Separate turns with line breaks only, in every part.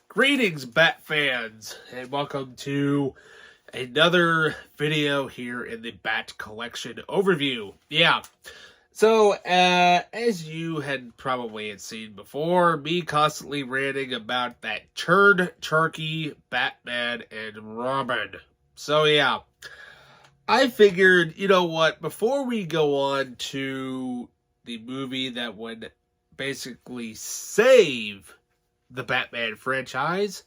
Greetings, Bat fans, and welcome to another video here in the Bat Collection overview. So as you had probably seen before, me constantly ranting about that turd turkey, Batman, and Robin. I figured, you know what, before we go on to the movie that would basically save the Batman franchise,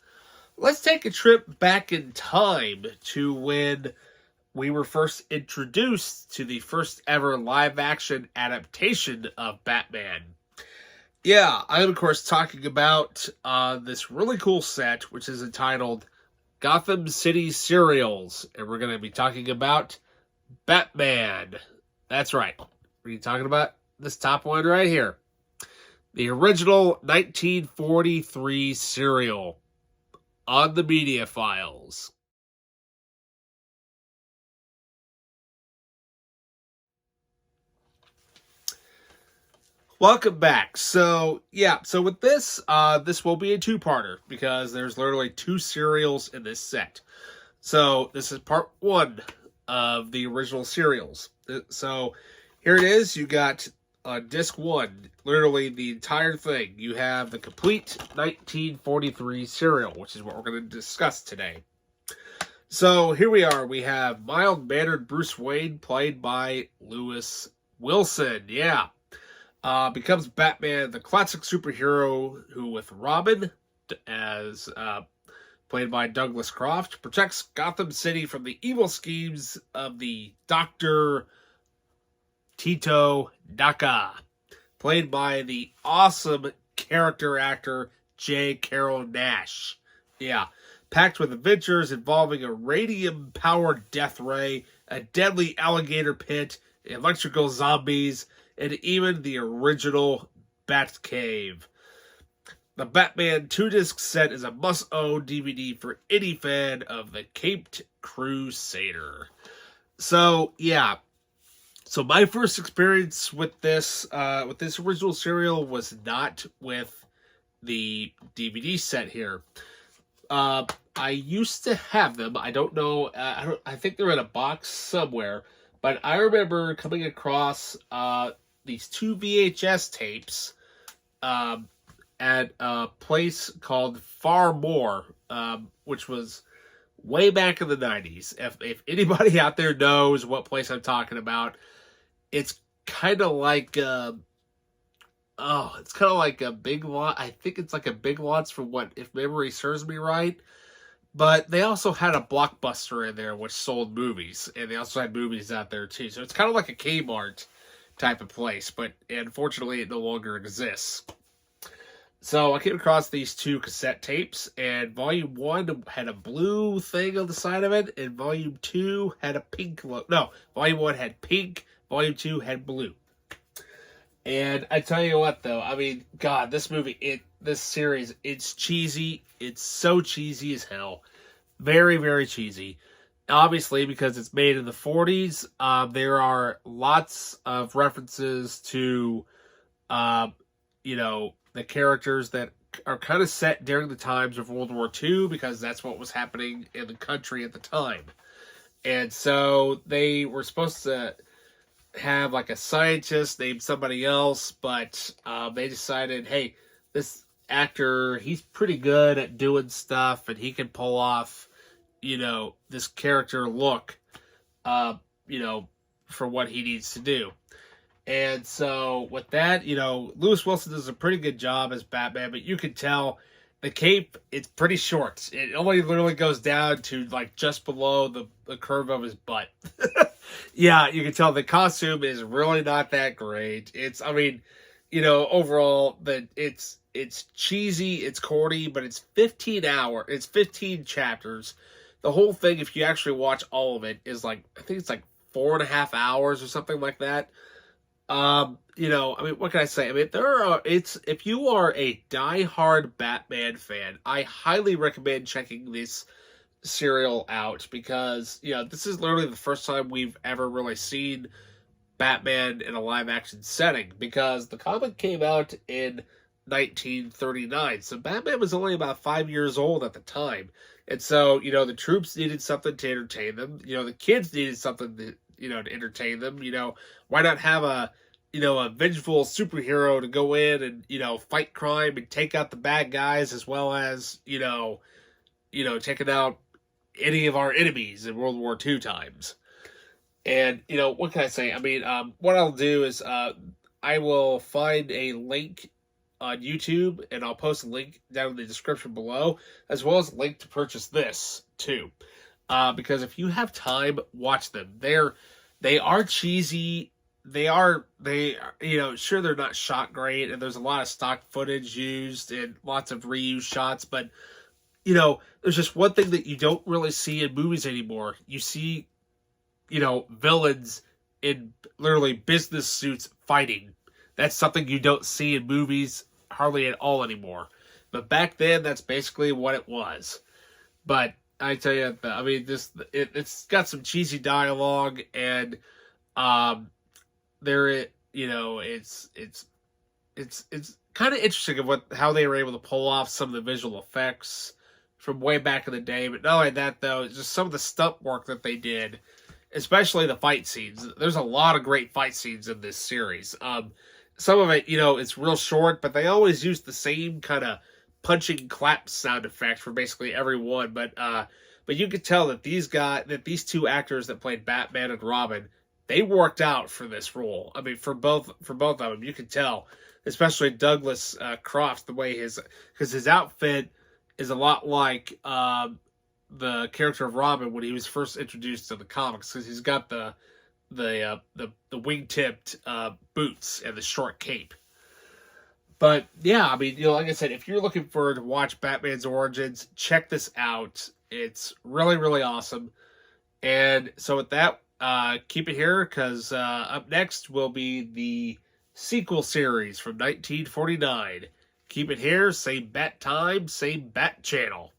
let's take a trip back in time to when we were first introduced to the first ever live action adaptation of Batman. I'm of course talking about this really cool set, which is entitled Gotham City Serials, and we're going to be talking about Batman. That's right. We're talking about this top one right here. The original 1943 serial on the media files. Welcome back. So with this, this will be a two-parter because there's literally two serials in this set. So this is part one of the original serials. So here it is. You got disc one, literally the entire thing. You have the complete 1943 serial, which is what we're going to discuss today. So here we are. We have mild-mannered Bruce Wayne, played by Lewis Wilson. Becomes Batman, the classic superhero who, with Robin, as played by Douglas Croft, protects Gotham City from the evil schemes of the Dr. Tito Daka, played by the awesome character actor J. Carrol Naish. Packed with adventures involving a radium-powered death ray, a deadly alligator pit, electrical zombies, and even the original Batcave. The Batman 2-disc set is a must-own DVD for any fan of the Caped Crusader. So my first experience with this original serial was not with the DVD set here. I used to have them. I don't know. I think they're in a box somewhere. But I remember coming across these two VHS tapes at a place called Far More, which was way back in the 90s. If anybody out there knows what place I'm talking about, it's kind of like a Big Lot. I think it's like a Big Lots, from what, if memory serves me right. But they also had a Blockbuster in there which sold movies, and they also had movies out there too. So it's kind of like a Kmart type of place, but unfortunately it no longer exists. So I came across these two cassette tapes, and Volume 1 had a blue thing on the side of it, and Volume 2 had a pink Volume 1 had pink, Volume 2 had blue. And I tell you what, though, I mean, God, this series, it's cheesy. It's so cheesy as hell. Very, very cheesy. Obviously, because it's made in the 40s, there are lots of references to, the characters that are kind of set during the times of World War II, because that's what was happening in the country at the time. And so they were supposed to have like a scientist named somebody else, but they decided, hey, this actor, he's pretty good at doing stuff, and he can pull off, this character look, for what he needs to do. And so with that, Lewis Wilson does a pretty good job as Batman, but you can tell the cape, it's pretty short. It only literally goes down to like just below the curve of his butt. You can tell the costume is really not that great. Overall, it's cheesy, it's corny, but it's 15 chapters. The whole thing, if you actually watch all of it, is I think it's like 4.5 hours or something like that. What can I say? If you are a diehard Batman fan, I highly recommend checking this serial out, because this is literally the first time we've ever really seen Batman in a live action setting, because the comic came out in 1939. So Batman was only about 5 years old at the time. And so, the troops needed something to entertain them. The kids needed something to entertain them. Why not have a vengeful superhero to go in and, fight crime and take out the bad guys as well as, taking out any of our enemies in World War II times. And, what can I say? I mean, what I'll do is I will find a link on YouTube, and I'll post a link down in the description below, as well as a link to purchase this, too. Because if you have time, watch them. They are cheesy. Sure, they're not shot great, and there's a lot of stock footage used and lots of reused shots, but, there's just one thing that you don't really see in movies anymore. You see, villains in literally business suits fighting. That's something you don't see in movies hardly at all anymore. But back then, that's basically what it was. But I tell you, I mean, it's got some cheesy dialogue, and it's kind of interesting of how they were able to pull off some of the visual effects from way back in the day. But not only that, though, it's just some of the stunt work that they did, especially the fight scenes. There's a lot of great fight scenes in this series. Some of it, it's real short, but they always use the same kind of punching clap sound effect for basically every one. But you could tell that these two actors that played Batman and Robin, they worked out for this role. I mean, for both of them, you could tell, especially Douglas Croft, the way because his outfit is a lot like the character of Robin when he was first introduced to the comics, because he's got the wing-tipped boots and the short cape. But yeah, I mean, like I said, if you're looking to watch Batman's Origins, check this out. It's really, really awesome. And so with that, keep it here, because up next will be the sequel series from 1949. Keep it here, same bat time, same bat channel.